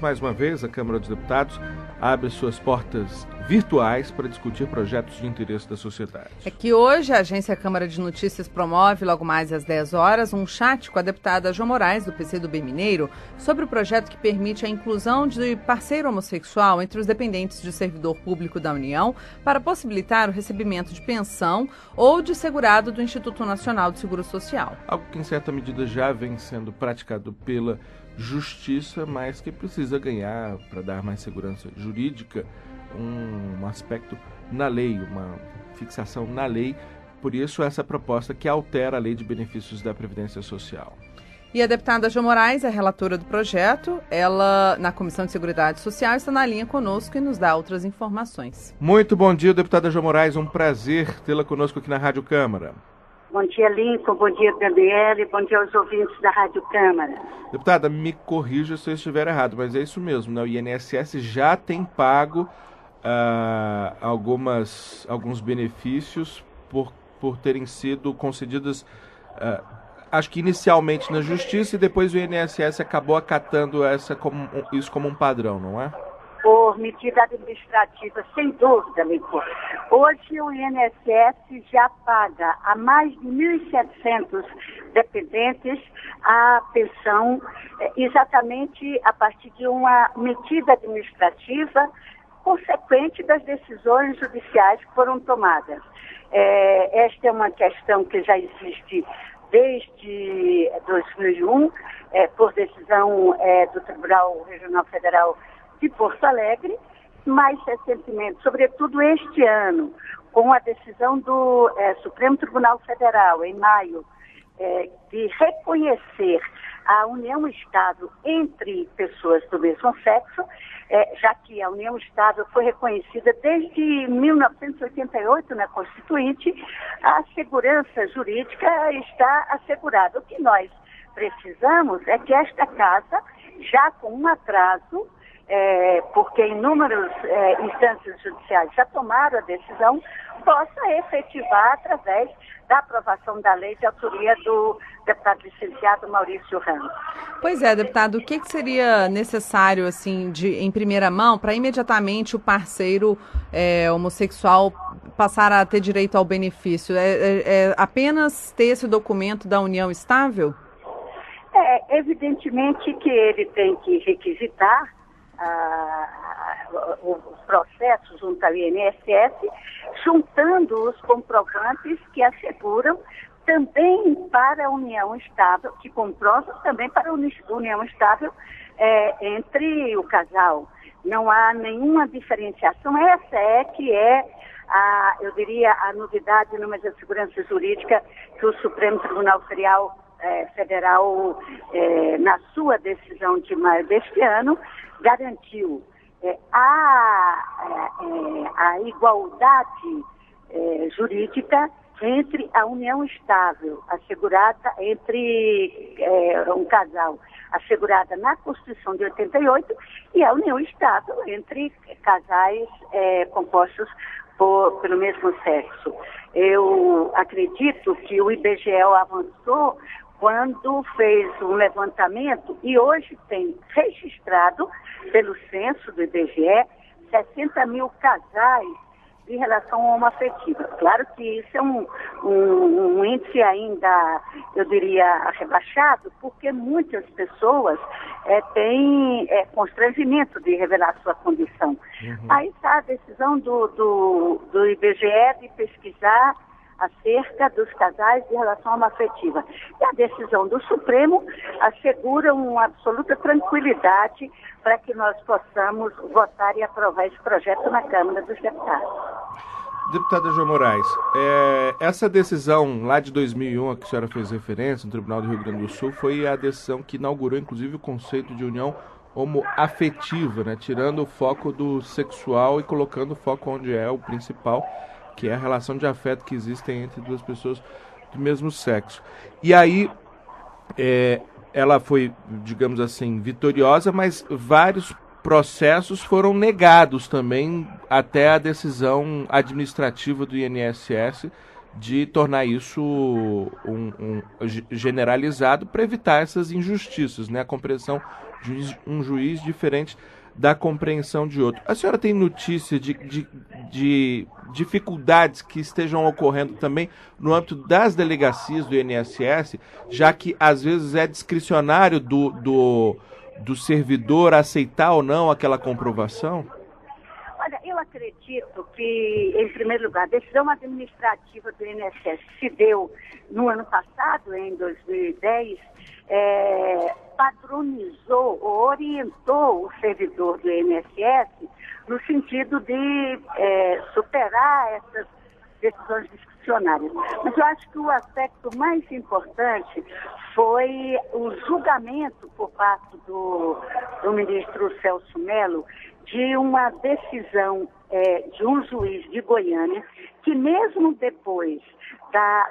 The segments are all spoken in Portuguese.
mais uma vez, a Câmara dos Deputados abre suas portas virtuais para discutir projetos de interesse da sociedade. É que hoje a Agência Câmara de Notícias promove, logo mais às 10 horas, um chat com a deputada Jo Moraes, do PCdoB Mineiro, sobre o projeto que permite a inclusão de parceiro homossexual entre os dependentes de servidor público da União para possibilitar o recebimento de pensão ou de segurado do Instituto Nacional de Seguro Social. Algo que, em certa medida, já vem sendo praticado pela Justiça, mas que precisa ganhar, para dar mais segurança jurídica, um aspecto na lei, uma fixação na lei. Por isso, essa proposta que altera a Lei de Benefícios da Previdência Social. E a deputada Jo Moraes é relatora do projeto. Ela, na Comissão de Seguridade Social, está na linha conosco e nos dá outras informações. Muito bom dia, deputada Jo Moraes. Um prazer tê-la conosco aqui na Rádio Câmara. Bom dia, Lincoln. Bom dia, Gabriele. Bom dia aos ouvintes da Rádio Câmara. Deputada, me corrija se eu estiver errado, mas é isso mesmo, né? O INSS já tem pago alguns benefícios por terem sido concedidas, acho que inicialmente na Justiça, e depois o INSS acabou acatando isso como um padrão, não é? Por medida administrativa, sem dúvida, Lincoln. Hoje o INSS já paga a mais de 1.700 dependentes a pensão, exatamente a partir de uma medida administrativa consequente das decisões judiciais que foram tomadas. Esta é uma questão que já existe desde 2001, por decisão do Tribunal Regional Federal de Porto Alegre, mais recentemente, sobretudo este ano, com a decisão do Supremo Tribunal Federal, em maio, de reconhecer a união-estado entre pessoas do mesmo sexo, já que a união-estável foi reconhecida desde 1988 na Constituinte, a segurança jurídica está assegurada. O que nós precisamos é que esta casa, já com um atraso, porque inúmeras instâncias judiciais já tomaram a decisão, possa efetivar através da aprovação da lei de autoria do deputado licenciado Maurício Ramos. Pois é, deputado, o que seria necessário, assim, em primeira mão, para imediatamente o parceiro homossexual passar a ter direito ao benefício? Apenas ter esse documento da união estável? Evidentemente que ele tem que requisitar o processo junto ao INSS, juntando os comprovantes que asseguram também para a união estável, que comprovam também para a união estável entre o casal. Não há nenhuma diferenciação. Essa que é eu diria, a novidade no meio da segurança jurídica que o Supremo Tribunal Federal, na sua decisão de maio deste ano, garantiu a igualdade jurídica entre a união estável assegurada entre um casal assegurada na Constituição de 88 e a união estável entre casais compostos pelo mesmo sexo. Eu acredito que o IBGE avançou quando fez um levantamento e hoje tem registrado, pelo censo do IBGE, 60 mil casais de relação homoafetiva. Claro que isso é um índice ainda, eu diria, rebaixado, porque muitas pessoas têm constrangimento de revelar sua condição. Uhum. Aí está a decisão do IBGE de pesquisar acerca dos casais de relação homoafetiva. E a decisão do Supremo assegura uma absoluta tranquilidade para que nós possamos votar e aprovar esse projeto na Câmara dos Deputados. Deputada Jo Moraes, essa decisão lá de 2001, a que a senhora fez referência, no Tribunal do Rio Grande do Sul, foi a decisão que inaugurou, inclusive, o conceito de união homoafetiva, né? Tirando o foco do sexual e colocando o foco onde é o principal, que é a relação de afeto que existe entre duas pessoas do mesmo sexo. E aí, ela foi, digamos assim, vitoriosa, mas vários processos foram negados também até a decisão administrativa do INSS de tornar isso generalizado para evitar essas injustiças, né? A compreensão um juiz diferente da compreensão de outro. A senhora tem notícia de dificuldades que estejam ocorrendo também no âmbito das delegacias do INSS, já que às vezes é discricionário do servidor aceitar ou não aquela comprovação? Olha, eu acredito que, em primeiro lugar, a decisão administrativa do INSS se deu no ano passado, em 2010, padronizou ou orientou o servidor do INSS no sentido de superar essas decisões discricionárias. Mas eu acho que o aspecto mais importante foi o julgamento por parte do ministro Celso Mello de uma decisão de um juiz de Goiânia que, mesmo depois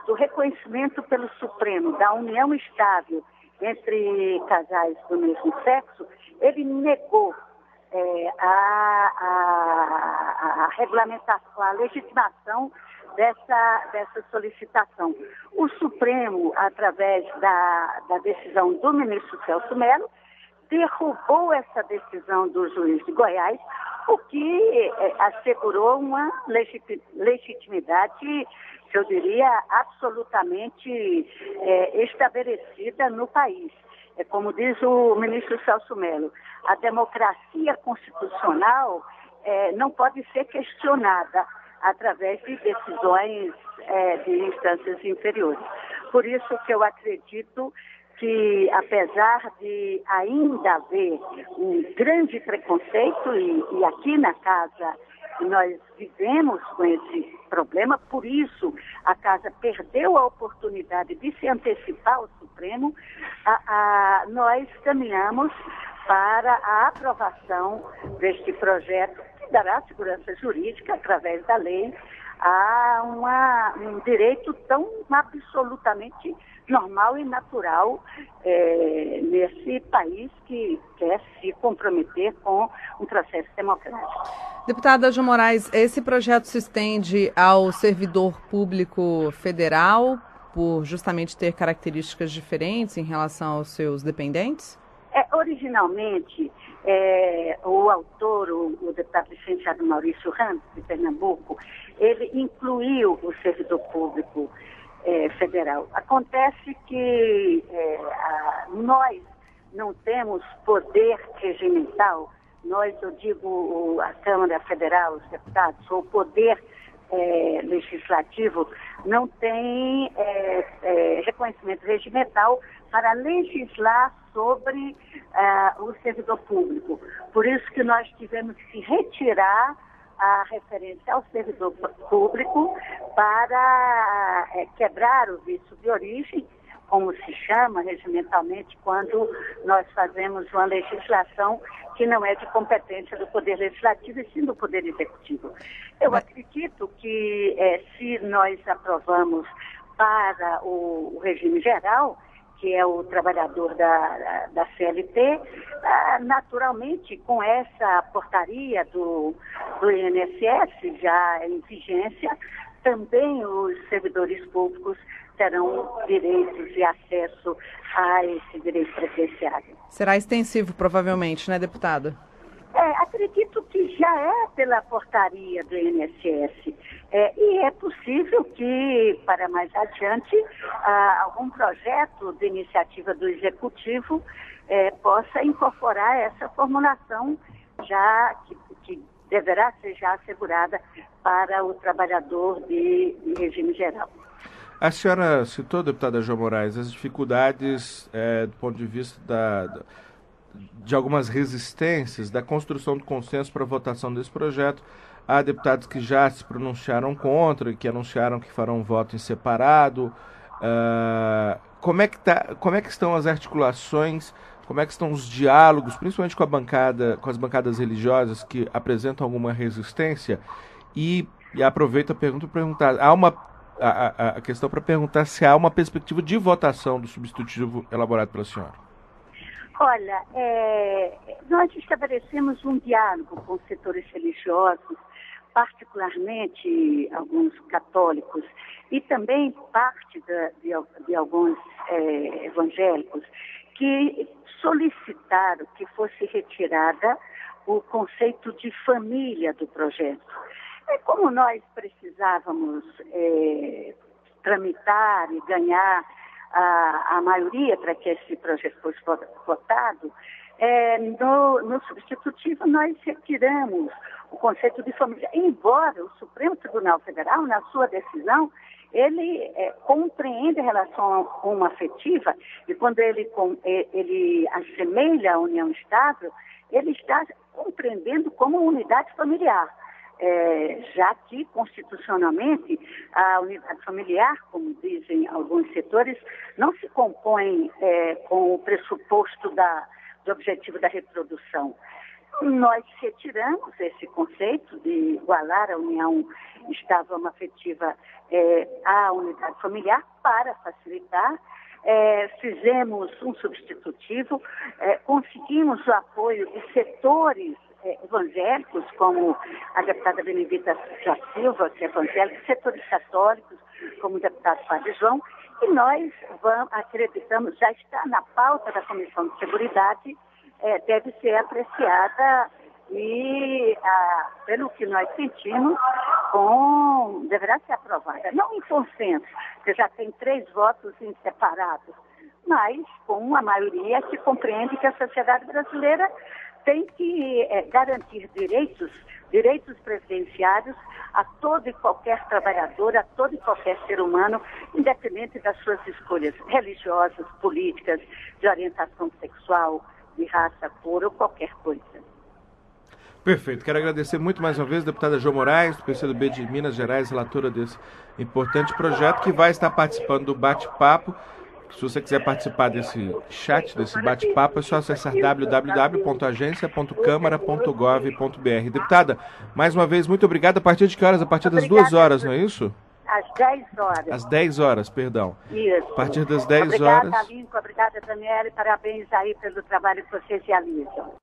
do reconhecimento pelo Supremo da união estável entre casais do mesmo sexo, ele negou a regulamentação, a legitimação dessa solicitação. O Supremo, através da decisão do ministro Celso Mello, derrubou essa decisão do juiz de Goiás, o que assegurou uma legitimidade, eu diria, absolutamente estabelecida no país. Como diz o ministro Celso Mello, a democracia constitucional não pode ser questionada através de decisões de instâncias inferiores. Por isso que eu acredito que, apesar de ainda haver um grande preconceito, e aqui na casa nós vivemos com esse problema, por isso a casa perdeu a oportunidade de se antecipar ao Supremo, nós caminhamos para a aprovação deste projeto que dará segurança jurídica através da lei a um direito tão absolutamente normal e natural nesse país que quer se comprometer com um processo democrático. Deputada Jo Moraes, esse projeto se estende ao servidor público federal por justamente ter características diferentes em relação aos seus dependentes? Originalmente, o autor, o deputado licenciado Maurício Ramos, de Pernambuco, ele incluiu o servidor público federal. Acontece que nós não temos poder regimental, eu digo a Câmara Federal, os deputados, ou o poder legislativo, não tem reconhecimento regimental para legislar sobre o servidor público. Por isso que nós tivemos que retirar a referência ao servidor público para quebrar o vício de origem, como se chama regimentalmente, quando nós fazemos uma legislação que não é de competência do Poder Legislativo e sim do Poder Executivo. Eu acredito que se nós aprovamos para o regime geral, que é o trabalhador da CLT, naturalmente, com essa portaria do INSS já em vigência, também os servidores públicos terão direitos e acesso a esse direito preferenciário. Será extensivo, provavelmente, né, deputada? Acredito que já é pela portaria do INSS. E é possível que, para mais adiante, algum projeto de iniciativa do Executivo possa incorporar essa formulação já que deverá ser já assegurada para o trabalhador de regime geral. A senhora citou, deputada Jo Moraes, as dificuldades do ponto de vista de algumas resistências da construção do consenso para a votação desse projeto. Há deputados que já se pronunciaram contra, que anunciaram que farão voto em separado. Como é que estão as articulações, como é que estão os diálogos, principalmente com as bancadas religiosas que apresentam alguma resistência? E aproveito a pergunta para perguntar, a questão para perguntar se há uma perspectiva de votação do substitutivo elaborado pela senhora. Olha, nós estabelecemos um diálogo com os setores religiosos, particularmente alguns católicos, e também parte de alguns evangélicos, que solicitaram que fosse retirada o conceito de família do projeto. Como nós precisávamos tramitar e ganhar a maioria para que esse projeto fosse votado, no substitutivo nós retiramos o conceito de família, embora o Supremo Tribunal Federal, na sua decisão, ele compreende a relação homoafetiva e quando ele assemelha a união estável, ele está compreendendo como unidade familiar. Já que, constitucionalmente, a unidade familiar, como dizem alguns setores, não se compõe com o pressuposto do objetivo da reprodução. Nós retiramos esse conceito de igualar a união estável homoafetiva à unidade familiar para facilitar. Fizemos um substitutivo, conseguimos o apoio de setores evangélicos, como a deputada Benedita da Silva, que é evangélica, setores católicos, como o deputado Padre João, e nós acreditamos, já está na pauta da Comissão de Seguridade, deve ser apreciada e, pelo que nós sentimos, deverá ser aprovada. Não em consenso, porque já tem 3 votos em separados, mas com uma maioria que compreende que a sociedade brasileira tem que garantir direitos previdenciários a todo e qualquer trabalhador, a todo e qualquer ser humano, independente das suas escolhas religiosas, políticas, de orientação sexual, de raça, cor ou qualquer coisa. Perfeito. Quero agradecer muito mais uma vez a deputada Jo Moraes, do PCdoB de Minas Gerais, relatora desse importante projeto, que vai estar participando do bate-papo. Se você quiser participar desse chat, desse bate-papo, é só acessar www.agencia.câmara.gov.br. Deputada, mais uma vez, muito obrigado. A partir de que horas? A partir das 2 horas, não é isso? Às 10 horas. Às 10 horas, perdão. Isso. A partir das 10 horas. Obrigada, Lincoln. Obrigada, Daniela. Parabéns aí pelo trabalho que vocês realizam.